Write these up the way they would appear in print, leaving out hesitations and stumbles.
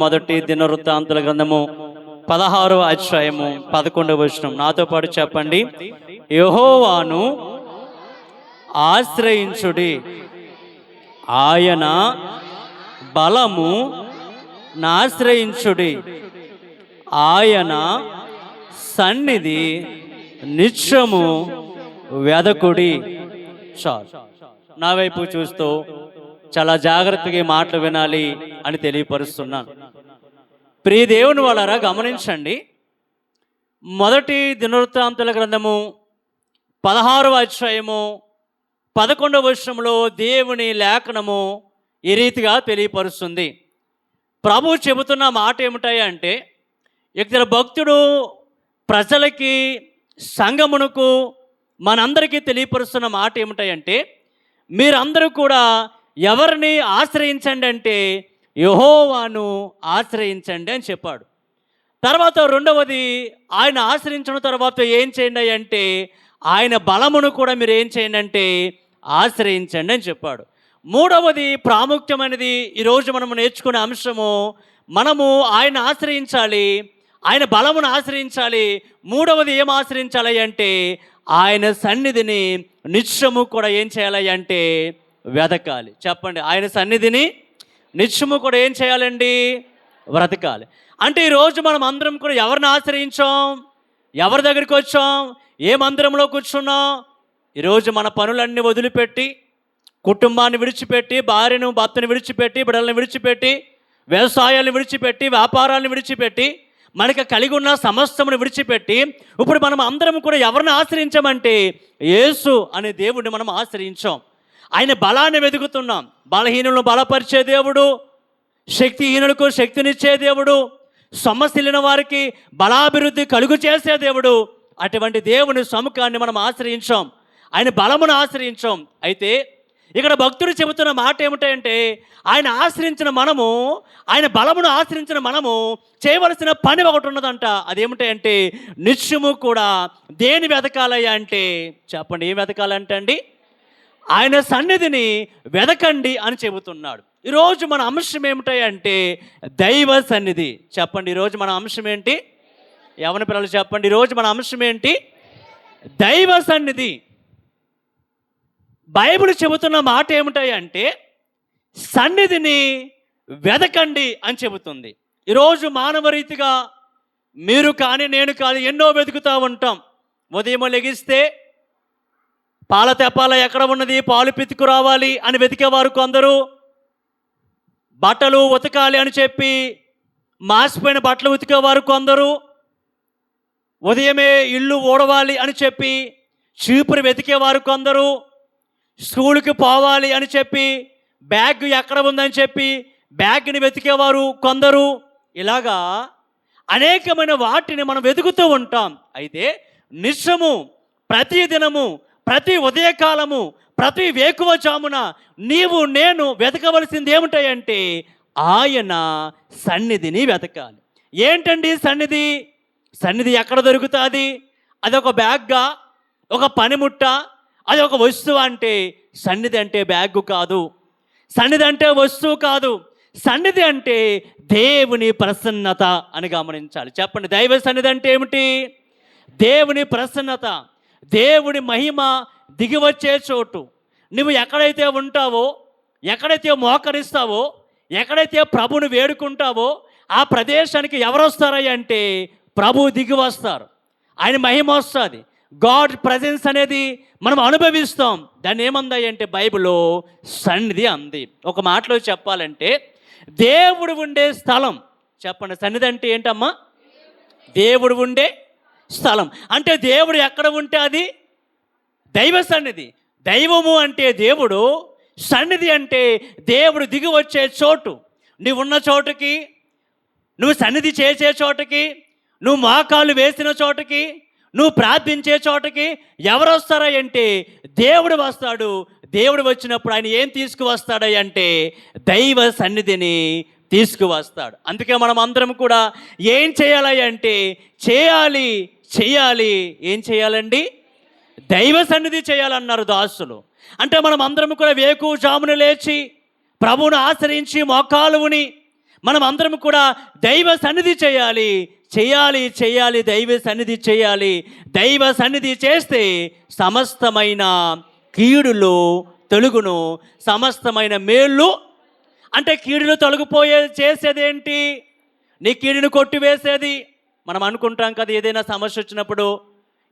మొదటి దినవృత్తాంతుల గ్రంథము 16వ అధ్యాయము 11వ వచనం నాతో పాటు చెప్పండి. యెహోవాను ఆశ్రయించుడి, ఆయన బలము నాశ్రయించుడి, ఆయన సన్నిధి నిత్యము వెదకుడి. చాలు. నా వైపు చూస్తూ చాలా జాగ్రత్తగా ఈ మాటలు వినాలి అని తెలియపరుస్తున్నాను. ప్రియ దేవుని వాళ్ళారా, గమనించండి. మొదటి దినవృత్తాంతుల గ్రంథము 16వ అధ్యాయము 11వ వచనంలో దేవుని లేఖనము ఈ రీతిగా తెలియపరుస్తుంది. ప్రభు చెబుతున్న మాట ఏమిటాయంటే, ఇక్కడ భక్తుడు ప్రజలకి, సంఘమునకు, మనందరికీ తెలియపరుస్తున్న మాట ఏమిటాయంటే, మీరందరూ కూడా ఎవరిని ఆశ్రయించండి అంటే యెహోవాను ఆశ్రయించండి అని చెప్పాడు. తర్వాత రెండవది, ఆయన ఆశ్రయించిన తర్వాత ఏం చేయండి అంటే ఆయన బలమును కూడా మీరు ఏం చేయండి అంటే ఆశ్రయించండి అని చెప్పాడు. మూడవది ప్రాముఖ్యమైనది, ఈరోజు మనము నేర్చుకునే అంశము, మనము ఆయన ఆశ్రయించాలి, ఆయన బలమును ఆశ్రయించాలి. మూడవది ఏం ఆశ్రయించాలి అంటే ఆయన సన్నిధిని నిత్యము కూడా ఏం చేయాలి అంటే వెతకాలి. చెప్పండి, ఆయన సన్నిధిని నిత్యము కూడా ఏం చేయాలండి? బ్రతకాలి. అంటే ఈరోజు మనం అందరం కూడా ఎవరిని ఆశ్రయించాం? ఎవరి దగ్గరికి వచ్చాం? ఏ మందిరంలో కూర్చున్నాం? ఈరోజు మన పనులన్నీ వదిలిపెట్టి, కుటుంబాన్ని విడిచిపెట్టి, భార్యను భర్తను విడిచిపెట్టి, బిడ్డలను విడిచిపెట్టి, వ్యవసాయాలను విడిచిపెట్టి, వ్యాపారాలను విడిచిపెట్టి, మనకి కలిగి ఉన్న సమస్తమును విడిచిపెట్టి, ఇప్పుడు మనం అందరం కూడా ఎవరిని ఆశ్రయించామంటే యేసు అనే దేవుడిని మనం ఆశ్రయించాం. ఆయన బలాన్ని వెతుకుతున్నాం. బలహీనులను బలపరిచే దేవుడు, శక్తిహీనులకు శక్తినిచ్చే దేవుడు, సమస్యలిన వారికి బలాభివృద్ధి కలుగు చేసే దేవుడు. అటువంటి దేవుని సముఖాన్ని మనం ఆశ్రయించాం, ఆయన బలమును ఆశ్రయించాం. అయితే ఇక్కడ భక్తుడు చెబుతున్న మాట ఏమిటంటే, ఆయన ఆశ్రయించిన మనము, ఆయన బలమును ఆశ్రయించిన మనము చేయవలసిన పని ఒకటి ఉన్నదంట. అదేమిటంటే నిత్యము కూడా దేని వెతకాలయ్యా అంటే, చెప్పండి, ఏం వెతకాలంటే అండి? ఆయన సన్నిధిని వెదకండి అని చెబుతున్నాడు. ఈరోజు మన అంశం ఏమిటంటే దైవ సన్నిధి. చెప్పండి, ఈరోజు మన అంశం ఏంటి? యవన పిల్లలు చెప్పండి, ఈరోజు మన అంశం ఏంటి? దైవ సన్నిధి. బైబిల్ చెబుతున్న మాట ఏమిటంటే సన్నిధిని వెదకండి అని చెబుతుంది. ఈరోజు మానవ రీతిగా మీరు కానీ నేను కానీ ఎన్నో వెతుకుతూ ఉంటాం. ఉదయం లెగిస్తే పాల తెప్పాల ఎక్కడ ఉన్నది, పాలు పితుకు రావాలి అని వెతికేవారు కొందరు. బట్టలు ఉతకాలి అని చెప్పి మాసిపోయిన బట్టలు ఉతికేవారు కొందరు. ఉదయమే ఇల్లు ఊడవాలి అని చెప్పి చీపురు వెతికేవారు కొందరు. స్కూల్కి పోవాలి అని చెప్పి బ్యాగ్ ఎక్కడ ఉందని చెప్పి బ్యాగ్ని వెతికేవారు కొందరు. ఇలాగా అనేకమైన వాటిని మనం వెతుకుతూ ఉంటాం. అయితే నిత్యము, ప్రతి దినము, ప్రతి ఉదయకాలము, ప్రతి వేకువజామున నీవు నేను వెతకవలసింది ఏమిటాయంటే ఆయన సన్నిధిని వెతకాలి. ఏంటండి సన్నిధి? సన్నిధి ఎక్కడ దొరుకుతుంది? అదొక బ్యాగ్గా, ఒక పనిముట్ట, అది ఒక వస్తువు అంటే? సన్నిధి అంటే బ్యాగ్ కాదు, సన్నిధి అంటే వస్తువు కాదు. సన్నిధి అంటే దేవుని ప్రసన్నత అని గమనించాలి. చెప్పండి, దైవ సన్నిధి అంటే ఏమిటి? దేవుని ప్రసన్నత, దేవుని మహిమ దిగివచ్చే చోటు. నువ్వు ఎక్కడైతే ఉంటావో, ఎక్కడైతే మోకరిస్తావో, ఎక్కడైతే ప్రభుని వేడుకుంటావో ఆ ప్రదేశానికి ఎవరు వస్తారయ్య అంటే ప్రభు దిగి వస్తారు, ఆయన మహిమ వస్తుంది. గాడ్ ప్రజెన్స్ అనేది మనం అనుభవిస్తాం. దాన్ని ఏమందాయి అంటే బైబిల్లో సన్నిధి అంది. ఒక మాటలో చెప్పాలంటే దేవుడు ఉండే స్థలం. చెప్పండి, సన్నిధి అంటే ఏంటమ్మా? దేవుడు ఉండే స్థలం. అంటే దేవుడు ఎక్కడ ఉంటే అది దైవ సన్నిధి. దైవము అంటే దేవుడు, సన్నిధి అంటే దేవుడు దిగి వచ్చే చోటు. నువ్వు ఉన్న చోటుకి, నువ్వు సన్నిధి చేసే చోటుకి, నువ్వు మోకాలు వేసిన చోటుకి, నువ్వు ప్రార్థించే చోటకి ఎవరు వస్తారా అంటే దేవుడు వస్తాడు. దేవుడు వచ్చినప్పుడు ఆయన ఏం తీసుకువస్తాడు అంటే దైవ సన్నిధిని తీసుకువస్తాడు. అందుకే మనం అందరం కూడా ఏం చేయాలి అంటే చేయాలి. ఏం చేయాలండి? దైవ సన్నిధి చేయాలన్నారు దాసులు. అంటే మనం అందరం కూడా వేకువజామున లేచి ప్రభువును ఆశ్రయించి మోకాలుని మనం అందరం కూడా దైవ సన్నిధి చేయాలి, చేయాలి చేయాలి దైవ సన్నిధి చేయాలి. దైవ సన్నిధి చేస్తే సమస్తమైన కీడులు తొలుగును, సమస్తమైన మేళ్ళు. అంటే కీడులు తొలగిపోయే చేసేదేంటి? నీ కీడును కొట్టివేసేది. మనం అనుకుంటాం కదా, ఏదైనా సమస్య వచ్చినప్పుడు,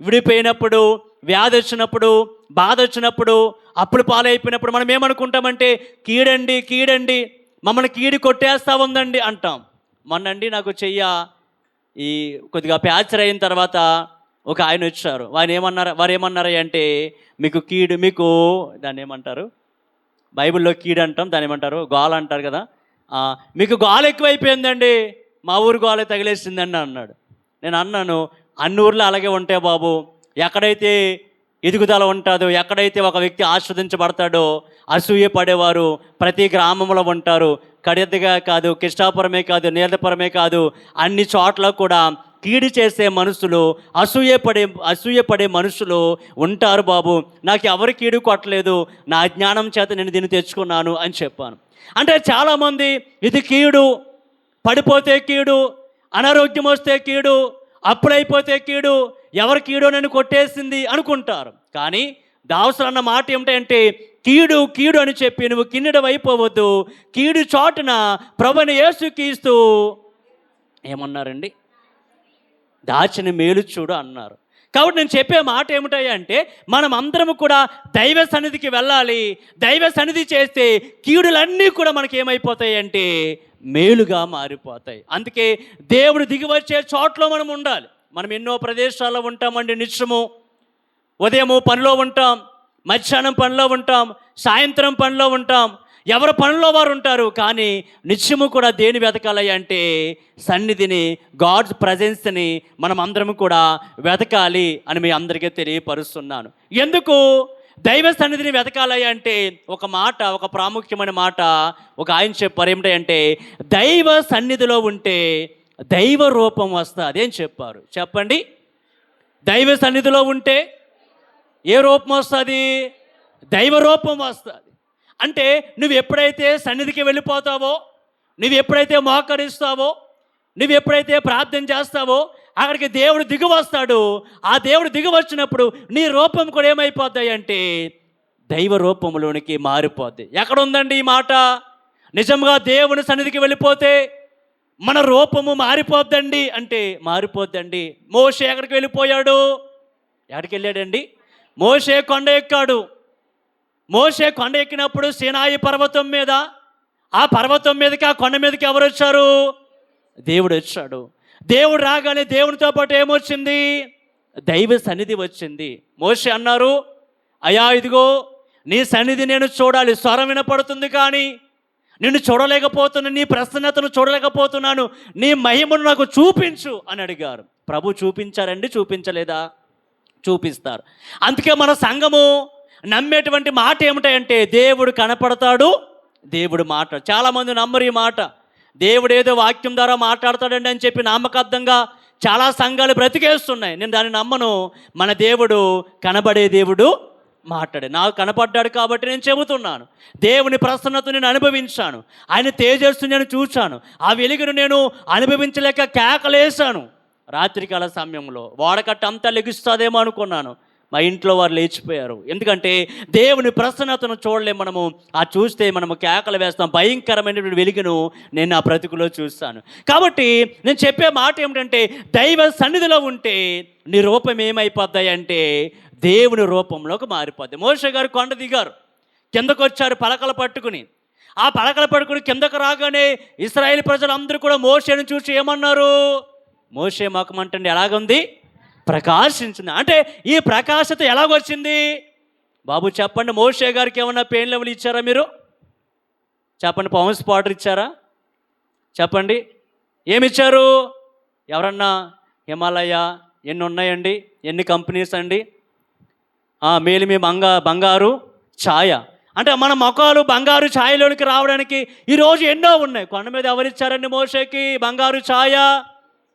విడిపోయినప్పుడు, వ్యాధి వచ్చినప్పుడు, బాధ వచ్చినప్పుడు, అప్పులు పాలైపోయినప్పుడు మనం ఏమనుకుంటామంటే కీడండి కీడండి, మమ్మల్ని కీడి కొట్టేస్తూ ఉందండి అంటాం. మొన్నండి నాకు ఈ కొద్దిగా ప్యాచర్ అయిన తర్వాత ఒక ఆయన వచ్చారు. వారు ఏమన్నారు అంటే మీకు దాన్ని ఏమంటారు, బైబిల్లో కీడు అంటాం, దాన్ని ఏమంటారు, గోల అంటారు కదా, మీకు గోల ఎక్కువైపోయిందండి, మా ఊరు గోల తగిలేసిందండి అన్నాడు. నేను అన్నాను, అన్ని ఊర్లో అలాగే ఉంటాయి బాబు. ఎక్కడైతే ఎదుగుదల ఉంటుందో, ఎక్కడైతే ఒక వ్యక్తి ఆస్వాదించబడతాడో అసూయ పడేవారు ప్రతి గ్రామంలో ఉంటారు. కడెద్దగా కాదు, కిష్టాపురమే కాదు, నీలపురమే కాదు, అన్ని చోట్ల కూడా కీడు చేసే మనుషులు, అసూయపడే మనుషులు ఉంటారు బాబు. నాకు ఎవరు కీడు కొట్టలేదు, నా జ్ఞానం చేత నేను దీన్ని తెచ్చుకున్నాను అని చెప్పాను. అంటే చాలామంది ఇది కీడు, పడిపోతే కీడు, అనారోగ్యం వస్తే కీడు, అప్పుడైపోతే కీడు, ఎవరి కీడో నన్ను కొట్టేసింది అనుకుంటారు. కానీ దావసలు అన్న మాట ఏమిటంటే కీడు కీడు అని చెప్పి నువ్వు కిన్నెడం అయిపోవద్దు. కీడు చోటున ప్రభుని యేసుక్రీస్తు ఏమన్నారండి, దాచిన మేలు చూడు అన్నారు. కాబట్టి నేను చెప్పే మాట ఏమిటంటే మనం అందరం కూడా దైవ సన్నిధికి వెళ్ళాలి. దైవ సన్నిధి చేస్తే కీడులన్నీ కూడా మనకి ఏమైపోతాయి అంటే మేలుగా మారిపోతాయి. అందుకే దేవుడు దిగి వచ్చే చోట్లో మనం ఉండాలి. మనం ఎన్నో ప్రదేశాల్లో ఉంటామండి. నిత్యము ఉదయము పనిలో ఉంటాం, మధ్యాహ్నం పనిలో ఉంటాం, సాయంత్రం పనిలో ఉంటాం, ఎవరి పనిలో వారు ఉంటారు. కానీ నిత్యము కూడా దేని వెతకాలి అంటే సన్నిధిని, గాడ్స్ ప్రజెన్స్ని మనం అందరం కూడా వెతకాలి అని మీ అందరికీ తెలియపరుస్తున్నాను. ఎందుకు దైవ సన్నిధిని వెతకాలి అంటే ఒక ప్రాముఖ్యమైన మాట ఒక ఆయన చెప్పారు. ఏమిటంటే దైవ సన్నిధిలో ఉంటే దైవ రూపం వస్తుంది. అదేం చెప్పారు చెప్పండి? దైవ సన్నిధిలో ఉంటే ఏ రూపం వస్తుంది? దైవ రూపం వస్తుంది. అంటే నువ్వు ఎప్పుడైతే సన్నిధికి వెళ్ళిపోతావో, నువ్వు ఎప్పుడైతే మోకరిస్తావో, నువ్వు ఎప్పుడైతే ప్రార్థన చేస్తావో అక్కడికి దేవుడు దిగి వస్తాడు. ఆ దేవుడు దిగి వచ్చినప్పుడు నీ రూపం కూడా ఏమైపోతాయి అంటే దైవ రూపంలోనికి మారిపోద్ది. ఎక్కడ ఉందండి ఈ మాట? నిజంగా దేవుని సన్నిధికి వెళ్ళిపోతే మన రూపము మారిపోద్దండి అంటే మారిపోద్దండి. మోషే ఎక్కడికి వెళ్ళిపోయాడు? ఎక్కడికి వెళ్ళాడండి? మోషే కొండ ఎక్కాడు. మోషే కొండ ఎక్కినప్పుడు సీనాయి పర్వతం మీద, ఆ పర్వతం మీదకి, ఆ కొండ మీదకి ఎవరు వచ్చారు? దేవుడు వచ్చాడు. దేవుడు రాగానే దేవునితో పాటు ఏమొచ్చింది? దైవ సన్నిధి వచ్చింది. మోషే అన్నారు, అయ్యా ఇదిగో నీ సన్నిధి నేను చూడాలి, స్వరం వినపడుతుంది కానీ నిన్ను చూడలేకపోతున్నాను, నీ ప్రసన్నతను చూడలేకపోతున్నాను, నీ మహిమను నాకు చూపించు అని అడిగారు. ప్రభు చూపించారండి? చూపించలేదా? చూపిస్తారు. అందుకే మన సంఘము నమ్మేటువంటి మాట ఏమిటంటే దేవుడు కనపడతాడు, దేవుడు మాట్లాడు. చాలామంది నమ్మరు ఈ మాట. దేవుడు ఏదో వాక్యం ద్వారా మాట్లాడతాడండి అని చెప్పి నామకార్థంగా చాలా సంఘాలు బ్రతికేస్తున్నాయి. నేను దాన్ని నమ్మను. మన దేవుడు కనబడే దేవుడు, మాట్లాడే. నాకు కనపడ్డాడు కాబట్టి నేను చెబుతున్నాను. దేవుని ప్రసన్నత నేను అనుభవించాను, ఆయన తేజస్సు నేను చూశాను, ఆ వెలుగును నేను అనుభవించలేక కేకలేశాను. రాత్రికాల సమయంలో వాడకట్ట అంతా లెగుస్తుందేమో అనుకున్నాను. మా ఇంట్లో వారు లేచిపోయారు. ఎందుకంటే దేవుని ప్రసన్నతను చూడలేము మనము. ఆ చూస్తే మనము కేకలు వేస్తాం. భయంకరమైనటువంటి వెలుగును నేను నా బ్రతుకులో చూస్తాను. కాబట్టి నేను చెప్పే మాట ఏమిటంటే దైవ సన్నిధిలో ఉంటే నీ రూపం ఏమైపోద్దాయి అంటే దేవుని రూపంలోకి మారిపోద్ది. మోషే గారు కొండ దిగారు, కిందకు వచ్చారు పలకలు పట్టుకుని. ఆ పలకలు పట్టుకుని కిందకు రాగానే ఇశ్రాయేల్ ప్రజలందరూ కూడా మోషేను చూసి ఏమన్నారు? మోషే ముఖమంటండి ఎలాగుంది? ప్రకాశించింది. అంటే ఈ ప్రకాశత ఎలాగొచ్చింది బాబు చెప్పండి? మోషే గారికి ఏమన్నా పెయిన్ లెవెల్ ఇచ్చారా మీరు? చెప్పండి. పవన్ స్పాటర్ ఇచ్చారా? చెప్పండి. ఏమిచ్చారు? ఎవరన్నా హిమాలయ ఎన్ని ఉన్నాయండి? ఎన్ని కంపెనీస్ అండి? మేలిమి బంగారు ఛాయ. అంటే మన ముఖాలు బంగారు ఛాయలోనికి రావడానికి ఈరోజు ఎన్నో ఉన్నాయి. కొండ మీద ఎవరిచ్చారండి మోషేకి బంగారు ఛాయ?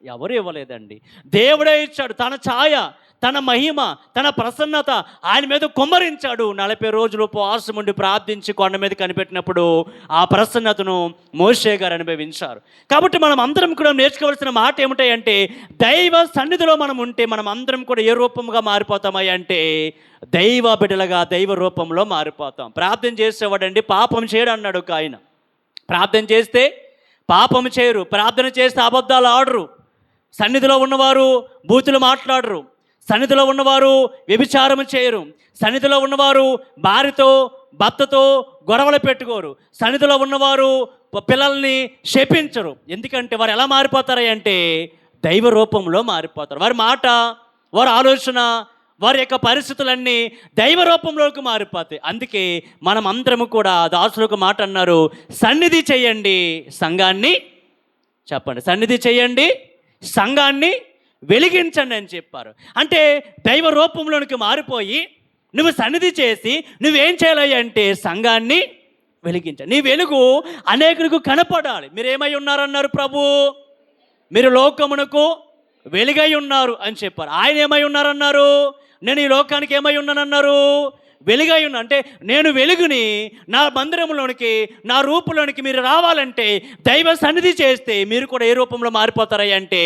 ఎవరు ఇవ్వలేదండి. దేవుడే ఇచ్చాడు. తన ఛాయ, తన మహిమ, తన ప్రసన్నత ఆయన మీద కుమ్మరించాడు. 40 రోజులు ఉపవాసం ఉండి ప్రార్థించి కొండ మీద కనిపెట్టినప్పుడు ఆ ప్రసన్నతను మోషే గారు అనుభవించారు. కాబట్టి మనం అందరం కూడా నేర్చుకోవాల్సిన మాట ఏమిటంటే, దైవ సన్నిధిలో మనం ఉంటే మనం అందరం కూడా ఏ రూపంగా మారిపోతామయ్య అంటే దైవ బిడ్డలుగా దైవ రూపంలో మారిపోతాం. ప్రార్థన చేసేవాడండి పాపం చేయడు అన్నాడు ఒక ఆయన. ప్రార్థన చేస్తే పాపం చేయరు, ప్రార్థన చేస్తే అబద్ధాలు ఆడరు, సన్నిధిలో ఉన్నవారు బూతులు మాట్లాడరు, సన్నిధిలో ఉన్నవారు వ్యభిచారం చేయరు, సన్నిధిలో ఉన్నవారు భార్యతో భర్తతో గొడవలు పెట్టుకోరు, సన్నిధిలో ఉన్నవారు పిల్లల్ని శపించరు. ఎందుకంటే వారు ఎలా మారిపోతారు అంటే దైవ రూపంలో మారిపోతారు. వారి మాట, వారి ఆలోచన, వారి యొక్క పరిస్థితులన్నీ దైవ రూపంలోకి మారిపోతాయి. అందుకే మనం అందరము కూడా దాసులకు మాట అన్నారు, సన్నిధి చేయండి సంఘాన్ని, చెప్పండి, సన్నిధి చేయండి సంఘాన్ని వెలిగించండి అని చెప్పారు. అంటే దైవ రూపంలోనికి మారిపోయి నువ్వు సన్నిధి చేసి నువ్వేం చేయాలి అంటే సంఘాన్ని వెలిగించాలి. నీ వెలుగు అనేకులకు కనపడాలి. మీరేమై ఉన్నారన్నారు ప్రభు? మీరు లోకమునకు వెలుగై ఉన్నారు అని చెప్పారు. ఆయన ఏమై ఉన్నారన్నారు? నేను ఈ లోకానికి ఏమై ఉన్నానన్నారు? వెలుగై ఉన్నా. అంటే నేను వెలుగుని నా మందిరంలోనికి, నా రూపంలోనికి మీరు రావాలంటే దైవ సన్నిధి చేస్తే మీరు కూడా ఏ రూపంలో మారిపోతారయ్య అంటే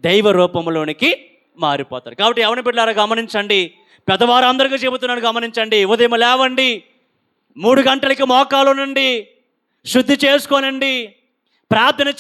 దైవ రూపంలోనికి మారిపోతారు. కాబట్టి ఎవరిని బిడ్డలారా గమనించండి, పెద్దవారు అందరికీ చెబుతున్నాను గమనించండి. ఉదయం లేవండి, 3 గంటలకి మోకాలు నుండి శుద్ధి చేసుకోనండి, ప్రార్థన